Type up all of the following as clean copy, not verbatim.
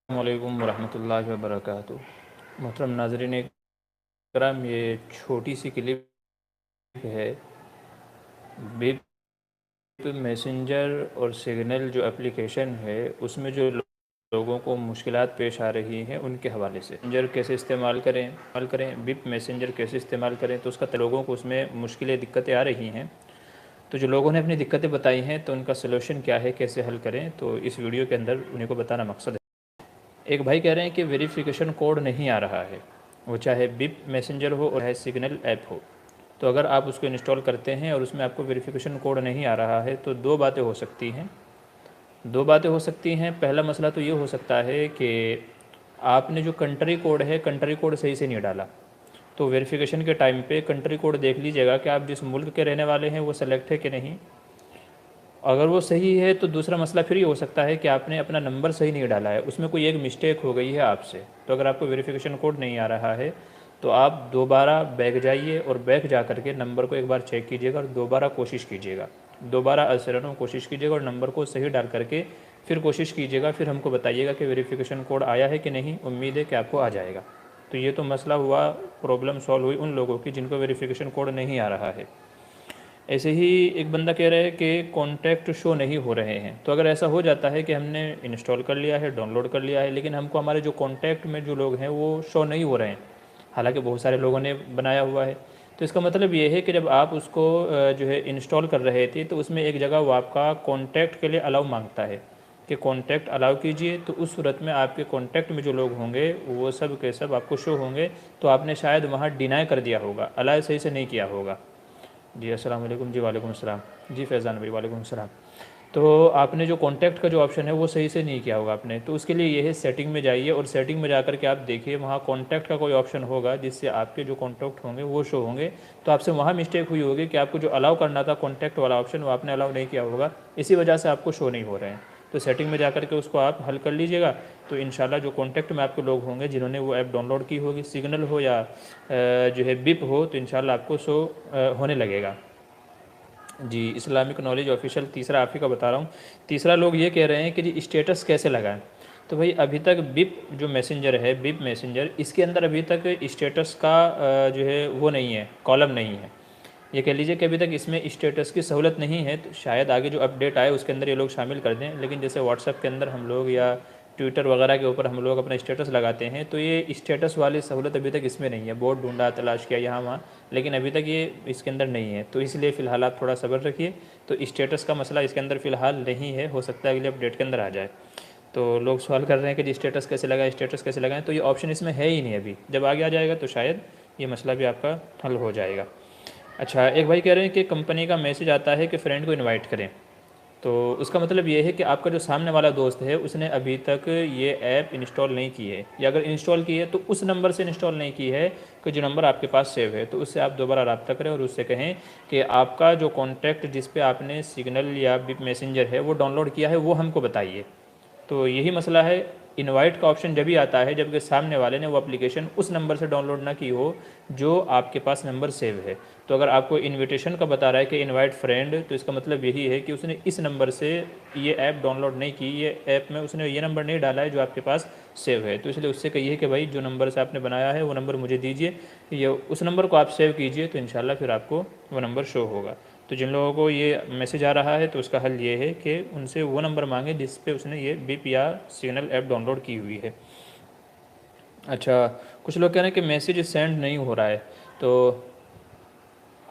अस्सलामुअलैकुम वरहमतुल्लाहि वबरकातुहू। मोहतरम नाज़रीन कराम, ये छोटी सी क्लिप है बिप मैसेंजर और सिग्नल जो एप्लीकेशन है उसमें जो लोगों को मुश्किलात पेश आ रही हैं उनके हवाले से। मैसेंजर कैसे इस्तेमाल करें, बिप मैसेंजर कैसे इस्तेमाल करें, तो उसका लोगों को उसमें मुश्किलें दिक्कतें आ रही हैं। तो जो लोगों ने अपनी दिक्कतें बताई हैं तो उनका सलूशन क्या है, कैसे हल करें, तो इस वीडियो के अंदर उन्हीं को बताना मकसद है। एक भाई कह रहे हैं कि वेरिफिकेशन कोड नहीं आ रहा है, वो चाहे बिप मैसेंजर हो और चाहे सिग्नल ऐप हो। तो अगर आप उसको इंस्टॉल करते हैं और उसमें आपको वेरिफिकेशन कोड नहीं आ रहा है तो दो बातें हो सकती हैं। पहला मसला तो ये हो सकता है कि आपने जो कंट्री कोड है, कंट्री कोड सही से नहीं डाला। तो वेरिफिकेशन के टाइम पे कंट्री कोड देख लीजिएगा कि आप जिस मुल्क के रहने वाले हैं वो सेलेक्ट है कि नहीं। अगर वो सही है तो दूसरा मसला फिर ये हो सकता है कि आपने अपना नंबर सही नहीं डाला है, उसमें कोई एक मिस्टेक हो गई है आपसे। तो अगर आपको वेरिफिकेशन कोड नहीं आ रहा है तो आप दोबारा बैक जाइए और बैक जा करके नंबर को एक बार चेक कीजिएगा और दोबारा कोशिश कीजिएगा। दोबारा असरनों कोशिश कीजिएगा और नंबर को सही डाल करके फिर कोशिश कीजिएगा। फिर हमको बताइएगा कि वेरिफिकेशन कोड आया है कि नहीं। उम्मीद है कि आपको आ जाएगा। तो ये तो मसला हुआ, प्रॉब्लम सॉल्व हुई उन लोगों की जिनको वेरिफिकेशन कोड नहीं आ रहा है। ऐसे ही एक बंदा कह रहा है कि कॉन्टैक्ट शो नहीं हो रहे हैं। तो अगर ऐसा हो जाता है कि हमने इंस्टॉल कर लिया है, डाउनलोड कर लिया है, लेकिन हमको हमारे जो कॉन्टैक्ट में जो लोग हैं वो शो नहीं हो रहे हैं, हालांकि बहुत सारे लोगों ने बनाया हुआ है, तो इसका मतलब ये है कि जब आप उसको जो है इंस्टॉल कर रहे थे तो उसमें एक जगह वो आपका कॉन्टैक्ट के लिए अलाउ मांगता है कि कॉन्टैक्ट अलाउ कीजिए। तो उस सूरत में आपके कॉन्टैक्ट में जो लोग होंगे वो सब के सब आपको शो होंगे। तो आपने शायद वहाँ डिनाई कर दिया होगा, अलाउ सही से नहीं किया होगा। जी अस्सलाम वालेकुम। जी वालेकुम अस्सलाम। जी फैज़ान भाई वालेकुम अस्सलाम। तो आपने जो कॉन्टैक्ट का जो ऑप्शन है वो सही से नहीं किया होगा आपने। तो उसके लिए ये है, सेटिंग में जाइए और सेटिंग में जाकर के आप देखिए वहाँ कॉन्टैक्ट का कोई ऑप्शन होगा जिससे आपके जो कॉन्टैक्ट होंगे वो शो होंगे। तो आपसे वहाँ मिस्टेक हुई होगी कि आपको जो अलाउ करना था कॉन्टैक्ट वाला ऑप्शन वो आपने अलाउ नहीं किया होगा, इसी वजह से आपको शो नहीं हो रहे हैं। तो सेटिंग में जाकर के उसको आप हल कर लीजिएगा। तो इंशाल्लाह जो कॉन्टैक्ट में आपके लोग होंगे जिन्होंने वो ऐप डाउनलोड की होगी, सिग्नल हो या जो है बिप हो, तो इंशाल्लाह आपको शो होने लगेगा। जी इस्लामिक नॉलेज ऑफिशियल तीसरा आप ही का बता रहा हूँ। तीसरा लोग ये कह रहे हैं कि जी स्टेटस कैसे लगाएं। तो भाई अभी तक बिप जो मैसेंजर है, बिप मैसेंजर, इसके अंदर अभी तक स्टेटस का जो है वो नहीं है, कॉलम नहीं है। ये कह लीजिए कि अभी तक इसमें स्टेटस की सहूलत नहीं है। तो शायद आगे जो अपडेट आए उसके अंदर ये लोग शामिल कर दें। लेकिन जैसे व्हाट्सएप के अंदर हम लोग या ट्विटर वगैरह के ऊपर हम लोग अपना स्टेटस लगाते हैं, तो ये स्टेटस वाली सहूलत अभी तक इसमें नहीं है। बहुत ढूंढा, तलाश किया यहाँ वहाँ, लेकिन अभी तक ये इसके अंदर नहीं है। तो इसलिए फ़िलहाल आप थोड़ा सब्र रखिए। तो स्टेटस का मसला इसके अंदर फ़िलहाल नहीं है, हो सकता है अगले अपडेट के अंदर आ जाए। तो लोग सवाल कर रहे हैं कि जी स्टेटस कैसे लगाएं, स्टेटस कैसे लगाएं। तो ये ऑप्शन इसमें है ही नहीं अभी। जब आगे आ जाएगा तो शायद ये मसला भी आपका हल हो जाएगा। अच्छा, एक भाई कह रहे हैं कि कंपनी का मैसेज आता है कि फ़्रेंड को इनवाइट करें। तो उसका मतलब ये है कि आपका जो सामने वाला दोस्त है उसने अभी तक ये ऐप इंस्टॉल नहीं की है, या अगर इंस्टॉल की है तो उस नंबर से इंस्टॉल नहीं की है कि जो नंबर आपके पास सेव है। तो उससे आप दोबारा रब्ता करें और उससे कहें कि आपका जो कॉन्टैक्ट जिस पे आपने सिग्नल या बिप मैसेंजर है वो डाउनलोड किया है वो हमको बताइए। तो यही मसला है। इनवाइट का ऑप्शन जब भी आता है जबकि सामने वाले ने वो एप्लीकेशन उस नंबर से डाउनलोड ना की हो जो आपके पास नंबर सेव है। तो अगर आपको इनविटेशन का बता रहा है कि इनवाइट फ्रेंड, तो इसका मतलब यही है कि उसने इस नंबर से ये ऐप डाउनलोड नहीं की, ये ऐप में उसने ये नंबर नहीं डाला है जो आपके पास सेव है। तो इसलिए उससे कहिए कि भाई जो नंबर से आपने बनाया है वो नंबर मुझे दीजिए, ये उस नंबर को आप सेव कीजिए, तो इंशाल्लाह फिर आपको वो नंबर शो होगा। तो जिन लोगों को ये मैसेज आ रहा है तो उसका हल ये है कि उनसे वो नंबर मांगे जिस पे उसने ये बिप या सिग्नल ऐप डाउनलोड की हुई है। अच्छा, कुछ लोग कह रहे हैं कि मैसेज सेंड नहीं हो रहा है। तो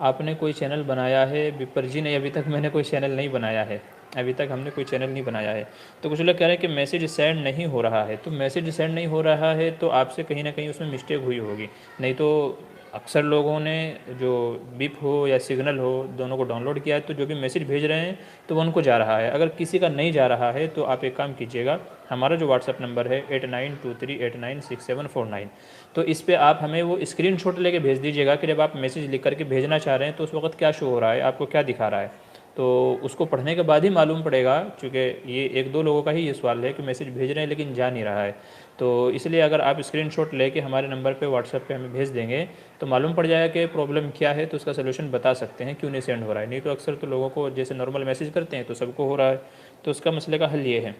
आपने कोई चैनल बनाया है बिप पर? जी नहीं, अभी तक मैंने कोई चैनल नहीं बनाया है, अभी तक हमने कोई चैनल नहीं बनाया है। तो कुछ लोग कह रहे हैं कि मैसेज सेंड नहीं हो रहा है। तो मैसेज सेंड नहीं हो रहा है तो आपसे कहीं ना कहीं उसमें मिस्टेक हुई होगी। नहीं तो अक्सर लोगों ने जो बिप हो या सिग्नल हो दोनों को डाउनलोड किया है, तो जो भी मैसेज भेज रहे हैं तो वो उनको जा रहा है। अगर किसी का नहीं जा रहा है तो आप एक काम कीजिएगा, हमारा जो व्हाट्सअप नंबर है 8923896749, तो इस पर आप हमें वो स्क्रीनशॉट लेके भेज दीजिएगा कि जब आप मैसेज लिख करके भेजना चाह रहे हैं तो उस वक्त क्या शो हो रहा है, आपको क्या दिखा रहा है। तो उसको पढ़ने के बाद ही मालूम पड़ेगा, क्योंकि ये एक दो लोगों का ही ये सवाल है कि मैसेज भेज रहे हैं लेकिन जा नहीं रहा है। तो इसलिए अगर आप स्क्रीनशॉट लेके हमारे नंबर पे व्हाट्सएप पे हमें भेज देंगे तो मालूम पड़ जाएगा कि प्रॉब्लम क्या है, तो उसका सलूशन बता सकते हैं क्यों नहीं सेंड हो रहा है। नहीं तो अक्सर तो लोगों को जैसे नॉर्मल मैसेज करते हैं तो सबको हो रहा है। तो उसका मसले का हल ये है।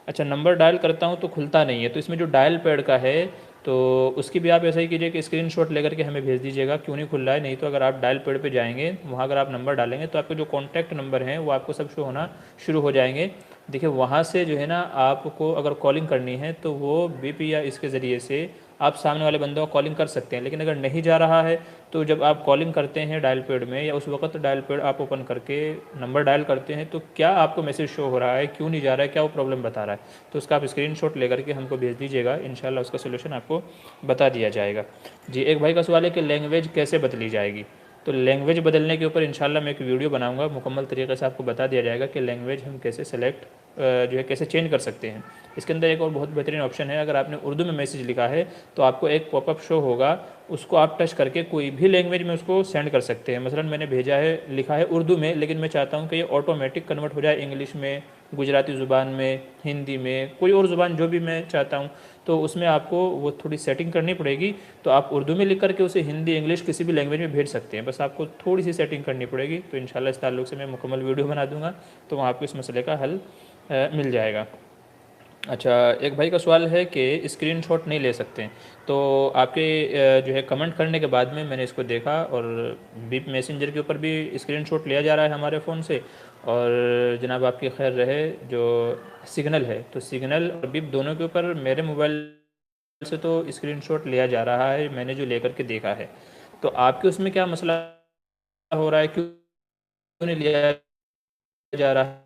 अच्छा, नंबर डायल करता हूँ तो खुलता नहीं है, तो इसमें जो डायल पैड का है तो उसकी भी आप ऐसा ही कीजिए कि स्क्रीनशॉट लेकर के हमें भेज दीजिएगा क्यों नहीं खुल रहा है। नहीं तो अगर आप डायल पैड पे जाएंगे, वहाँ अगर आप नंबर डालेंगे तो आपके जो कॉन्टैक्ट नंबर हैं वो आपको सब शो होना शुरू हो जाएंगे। देखिए वहाँ से जो है ना, आपको अगर कॉलिंग करनी है तो वो बीप या इसके ज़रिए से आप सामने वाले बंदों को कॉलिंग कर सकते हैं। लेकिन अगर नहीं जा रहा है तो जब आप कॉलिंग करते हैं डायल पैड में, या उस वक्त डायल पैड आप ओपन करके नंबर डायल करते हैं, तो क्या आपको मैसेज शो हो रहा है, क्यों नहीं जा रहा है, क्या वो प्रॉब्लम बता रहा है, तो उसका आप स्क्रीनशॉट लेकर के हमको भेज दीजिएगा। इंशाल्लाह उसका सोल्यूशन आपको बता दिया जाएगा। जी, एक भाई का सवाल है कि लैंग्वेज कैसे बदली जाएगी। तो लैंग्वेज बदलने के ऊपर इंशाल्लाह मैं एक वीडियो बनाऊंगा, मुकम्मल तरीके से आपको बता दिया जाएगा कि लैंग्वेज हम कैसे सेलेक्ट जो है कैसे चेंज कर सकते हैं। इसके अंदर एक और बहुत बेहतरीन ऑप्शन है, अगर आपने उर्दू में मैसेज लिखा है तो आपको एक पॉपअप शो होगा, उसको आप टच करके कोई भी लैंग्वेज में उसको सेंड कर सकते हैं। मसलन मैंने भेजा है, लिखा है उर्दू में, लेकिन मैं चाहता हूँ कि ये ऑटोमेटिक कन्वर्ट हो जाए इंग्लिश में, गुजराती ज़ुबान में, हिंदी में, कोई और ज़ुबान जो भी मैं चाहता हूँ, तो उसमें आपको वो थोड़ी सेटिंग करनी पड़ेगी। तो आप उर्दू में लिख करके उसे हिंदी, इंग्लिश किसी भी लैंग्वेज में भेज सकते हैं, बस आपको थोड़ी सी सेटिंग करनी पड़ेगी। तो इंशाल्लाह इस ताल्लुक़ से मैं मुकम्मल वीडियो बना दूँगा, तो वहाँ आपको इस मसले का हल मिल जाएगा। अच्छा, एक भाई का सवाल है कि स्क्रीनशॉट नहीं ले सकते, तो आपके जो है कमेंट करने के बाद में मैंने इसको देखा, और बीप मैसेंजर के ऊपर भी स्क्रीनशॉट लिया जा रहा है हमारे फ़ोन से, और जनाब आपकी खैर रहे जो सिग्नल है, तो सिग्नल और बीप दोनों के ऊपर मेरे मोबाइल से तो स्क्रीनशॉट लिया जा रहा है, मैंने जो लेकर के देखा है। तो आपके उसमें क्या मसला हो रहा है, क्यों नहीं लिया जा रहा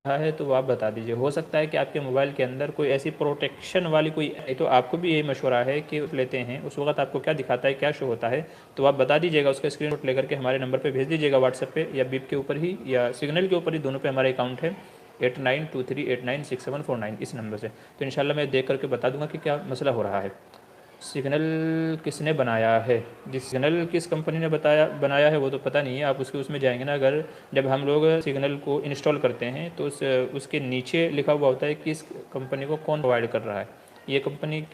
है, तो वो आप बता दीजिए। हो सकता है कि आपके मोबाइल के अंदर कोई ऐसी प्रोटेक्शन वाली कोई, तो आपको भी यही मशवरा है कि लेते हैं उस वक्त आपको क्या दिखाता है, क्या शो होता है, तो आप बता दीजिएगा, उसका स्क्रीनशॉट लेकर के हमारे नंबर पे भेज दीजिएगा व्हाट्सएप पे, या बीप के ऊपर ही या सिग्नल के ऊपर ही, दोनों पे हमारा अकाउंट है 8923896749 इस नंबर से। तो इंशाल्लाह मैं देख करके बता दूंगा कि क्या मसला हो रहा है। सिग्नल किसने बनाया है, जिस सिग्नल किस कंपनी ने बनाया है वो तो पता नहीं है। आप उसमें जाएंगे ना, अगर जब हम लोग सिग्नल को इंस्टॉल करते हैं तो उसके नीचे लिखा हुआ होता है कि इस कंपनी को कौन प्रोवाइड कर रहा है, ये कंपनी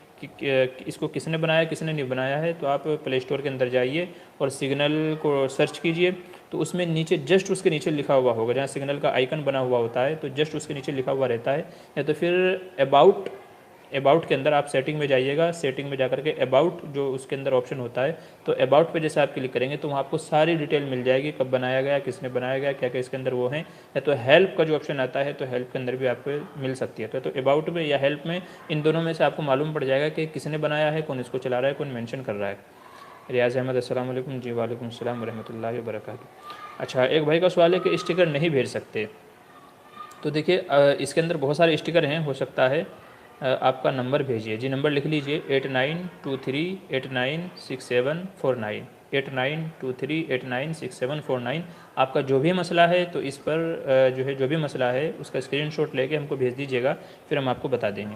इसको किसने बनाया, किसने नहीं बनाया है। तो आप प्ले स्टोर के अंदर जाइए और सिग्नल को सर्च कीजिए, तो उसमें नीचे जस्ट उसके नीचे लिखा हुआ होगा, जहाँ सिग्नल का आइकन बना हुआ होता है तो जस्ट उसके नीचे लिखा हुआ रहता है। या तो फिर अबाउट के अंदर आप सेटिंग में जाइएगा, सेटिंग में जाकर के अबाउट जो उसके अंदर ऑप्शन होता है, तो अबाउट पे जैसे आप क्लिक करेंगे तो वहाँ आपको सारी डिटेल मिल जाएगी, कब बनाया गया, किसने बनाया गया, क्या क्या इसके अंदर वो हैं। या तो हेल्प का जो ऑप्शन आता है तो हेल्प के अंदर भी आपको मिल सकती है। तो अबाउट में या हेल्प में, इन दोनों में से आपको मालूम पड़ जाएगा कि किसने बनाया है, कौन इसको चला रहा है, कौन मेंशन कर रहा है। रियाज़ अहमद अस्सलाम वालेकुम। जी वालेकुम अस्सलाम रहमतुल्लाहि व बरकातहू। अच्छा, एक भाई का सवाल है कि स्टिकर नहीं भेज सकते। तो देखिए इसके अंदर बहुत सारे स्टिकर हैं, हो सकता है आपका नंबर भेजिए। जी, नंबर लिख लीजिए 8923896749 8923896749। आपका जो भी मसला है तो इस पर जो है जो भी मसला है उसका स्क्रीनशॉट लेके हमको भेज दीजिएगा, फिर हम आपको बता देंगे।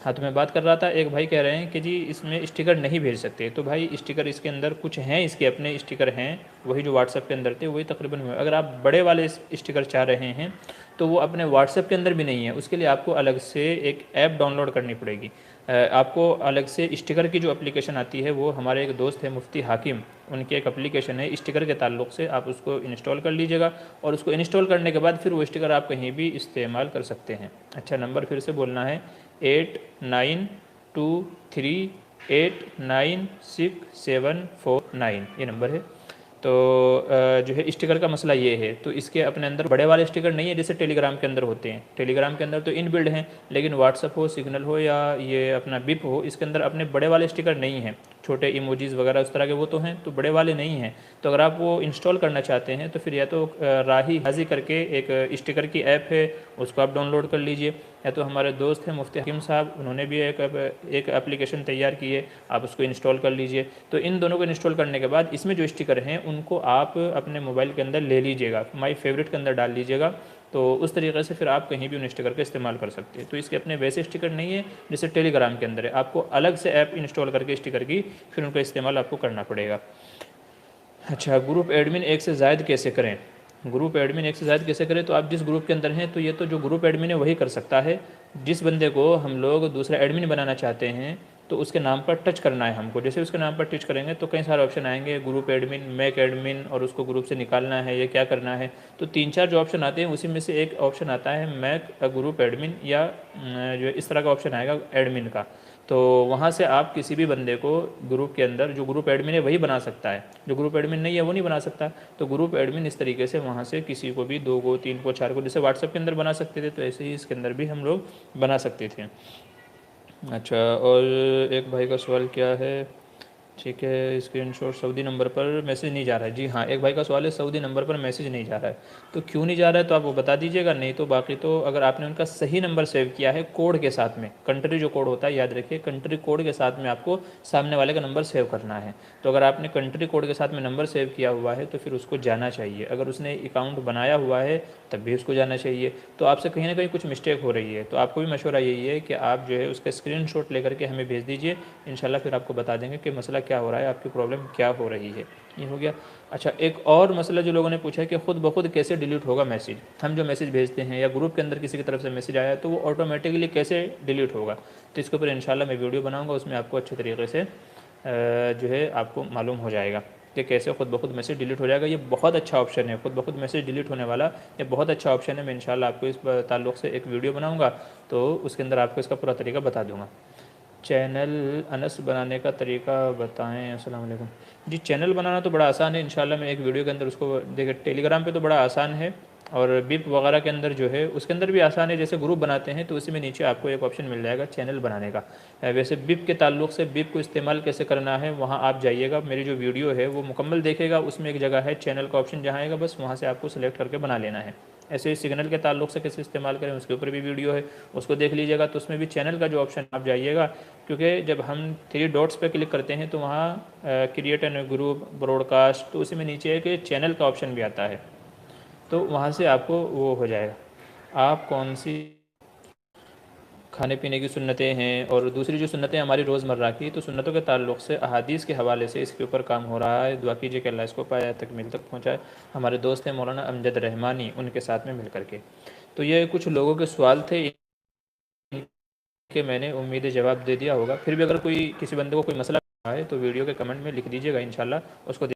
हाँ, तो मैं बात कर रहा था, एक भाई कह रहे हैं कि जी इसमें स्टिकर नहीं भेज सकते। तो भाई स्टिकर इसके अंदर कुछ हैं, इसके अपने स्टिकर हैं, वही जो व्हाट्सएप के अंदर थे वही तकरीबन हुए। अगर आप बड़े वाले स्टिकर चाह रहे हैं तो वो अपने व्हाट्सएप के अंदर भी नहीं है, उसके लिए आपको अलग से एक ऐप डाउनलोड करनी पड़ेगी। आपको अलग से स्टिकर की जो एप्लीकेशन आती है, वो हमारे एक दोस्त है मुफ्ती हाकिम, उनकी एक एप्लीकेशन है स्टिकर के ताल्लुक़ से, आप उसको इंस्टॉल कर लीजिएगा, और उसको इंस्टॉल करने के बाद फिर वो स्टिकर आप कहीं भी इस्तेमाल कर सकते हैं। अच्छा, नंबर फिर से बोलना है 8923896749, ये नंबर है। तो जो है स्टिकर का मसला ये है, तो इसके अपने अंदर बड़े वाले स्टिकर नहीं है जैसे टेलीग्राम के अंदर होते हैं। टेलीग्राम के अंदर तो इनबिल्ड हैं, लेकिन व्हाट्सअप हो, सिग्नल हो या ये अपना बिप हो, इसके अंदर अपने बड़े वाले स्टिकर नहीं हैं। छोटे इमोजीज़ वगैरह उस तरह के वो तो हैं, तो बड़े वाले नहीं हैं। तो अगर आप वो इंस्टॉल करना चाहते हैं तो फिर या तो राही हाजी करके एक स्टिकर की ऐप है, उसको आप डाउनलोड कर लीजिए, या तो हमारे दोस्त हैं मुफ्ती हकीम साहब, उन्होंने भी एक एप्लीकेशन तैयार की है, आप उसको इंस्टॉल कर लीजिए। तो इन दोनों को इंस्टॉल करने के बाद इसमें जो स्टिकर हैं उनको आप अपने मोबाइल के अंदर ले लीजिएगा, माई फेवरेट के अंदर डाल लीजिएगा, तो उस तरीके से फिर आप कहीं भी उन स्टिकर का इस्तेमाल कर सकते हैं। तो इसके अपने वैसे स्टिकर नहीं है जैसे टेलीग्राम के अंदर है, आपको अलग से ऐप इंस्टॉल करके स्टिकर की फिर उनका इस्तेमाल आपको करना पड़ेगा। अच्छा, ग्रुप एडमिन एक से ज़ायद कैसे करें? ग्रुप एडमिन एक से ज़ायद कैसे करें? तो आप जिस ग्रुप के अंदर हैं तो ये तो जो ग्रुप एडमिन है वही कर सकता है। जिस बंदे को हम लोग दूसरा एडमिन बनाना चाहते हैं तो उसके नाम पर टच करना है हमको। जैसे उसके नाम पर टच करेंगे तो कई सारे ऑप्शन आएंगे, ग्रुप एडमिन, मैक एडमिन, और उसको ग्रुप से निकालना है या क्या करना है। तो 3-4 जो ऑप्शन आते हैं उसी में से एक ऑप्शन आता है मैक ग्रुप एडमिन, या जो इस तरह का ऑप्शन आएगा एडमिन का। तो वहाँ से आप किसी भी बंदे को ग्रुप के अंदर, जो ग्रुप एडमिन है वही बना सकता है, जो ग्रुप एडमिन नहीं है वो नहीं बना सकता। तो ग्रुप एडमिन इस तरीके से वहाँ से किसी को भी 2 को, 3 को, 4 को, जैसे व्हाट्सएप के अंदर बना सकते थे, तो ऐसे ही इसके अंदर भी हम लोग बना सकते थे। अच्छा, और एक भाई का सवाल क्या है, ठीक है, स्क्रीनशॉट सऊदी नंबर पर मैसेज नहीं जा रहा है। जी हाँ, एक भाई का सवाल है सऊदी नंबर पर मैसेज नहीं जा रहा है, तो क्यों नहीं जा रहा है तो आप वो बता दीजिएगा। नहीं तो बाकी तो अगर आपने उनका सही नंबर सेव किया है कोड के साथ में, कंट्री जो कोड होता है याद रखिए, कंट्री कोड के साथ में आपको सामने वाले का नंबर सेव करना है। तो अगर आपने कंट्री कोड के साथ में नंबर सेव किया हुआ है तो फिर उसको जाना चाहिए। अगर उसने अकाउंट बनाया हुआ है तब भी उसको जाना चाहिए। तो आपसे कहीं ना कहीं कुछ मिस्टेक हो रही है, तो आपको भी मशवरा यही है कि आप जो है उसका स्क्रीनशॉट लेकर के हमें भेज दीजिए। इंशाल्लाह फिर आपको बता देंगे कि मसला क्या हो रहा है, आपकी प्रॉब्लम क्या हो रही है। ये हो गया। अच्छा, एक और मसला जो लोगों ने पूछा है कि ख़ुद ब खुद कैसे डिलीट होगा मैसेज। हम जो मैसेज भेजते हैं या ग्रुप के अंदर किसी की तरफ से मैसेज आया तो वो ऑटोमेटिकली कैसे डिलीट होगा, तो इसके ऊपर इंशाल्लाह मैं वीडियो बनाऊँगा, उसमें आपको अच्छे तरीके से जो है आपको मालूम हो जाएगा कि कैसे ख़ुद ब खुद मैसेज डिलीट हो जाएगा। ये बहुत अच्छा ऑप्शन है, ख़ुद ब खुद मैसेज डिलीट होने वाला ये बहुत अच्छा ऑप्शन है। मैं इंशाल्लाह आपको इस ताल्लुक़ से एक वीडियो बनाऊँगा, तो उसके अंदर आपको इसका पूरा तरीका बता दूँगा। चैनल अनस बनाने का तरीका बताएं। अस्सलाम वालेकुम। जी, चैनल बनाना तो बड़ा आसान है, इंशाल्लाह मैं एक वीडियो के अंदर उसको देखिए। टेलीग्राम पे तो बड़ा आसान है, और बिप वगैरह के अंदर जो है उसके अंदर भी आसान है। जैसे ग्रुप बनाते हैं तो उसी में नीचे आपको एक ऑप्शन मिल जाएगा चैनल बनाने का। वैसे बिप के ताल्लुक़ से बिप को इस्तेमाल कैसे करना है वहाँ आप जाइएगा, मेरी जो वीडियो है वो मुकम्मल देखेगा, उसमें एक जगह है चैनल का ऑप्शन, जहाँ आएगा बस वहाँ से आपको सेलेक्ट करके बना लेना है। ऐसे ही सिग्नल के ताल्लुक़ से कैसे इस्तेमाल करें उसके ऊपर भी वीडियो है, उसको देख लीजिएगा। तो उसमें भी चैनल का जो ऑप्शन आप जाइएगा, क्योंकि जब हम 3 डॉट्स पे क्लिक करते हैं तो वहाँ क्रिएट एन ग्रुप, ब्रॉडकास्ट, तो उसी में नीचे एक चैनल का ऑप्शन भी आता है, तो वहाँ से आपको वो हो जाएगा। आप कौन सी खाने पीने की सुन्नतें हैं और दूसरी जो सुन्नतें हमारी रोज़मर्रा की, तो सुन्नतों के ताल्लुक़ से अहादीस के हवाले से इसके ऊपर काम हो रहा है। दुआ कीजिए कि अल्लाह इसको पाया तकमील तक पहुँचाए। हमारे दोस्त हैं मौलाना अमजद रहमानी, उनके साथ में मिल करके। तो ये कुछ लोगों के सवाल थे कि मैंने उम्मीद जवाब दे दिया होगा। फिर भी अगर कोई किसी बंदे को कोई मसला है तो वीडियो के कमेंट में लिख दीजिएगा, इंशाल्लाह उसको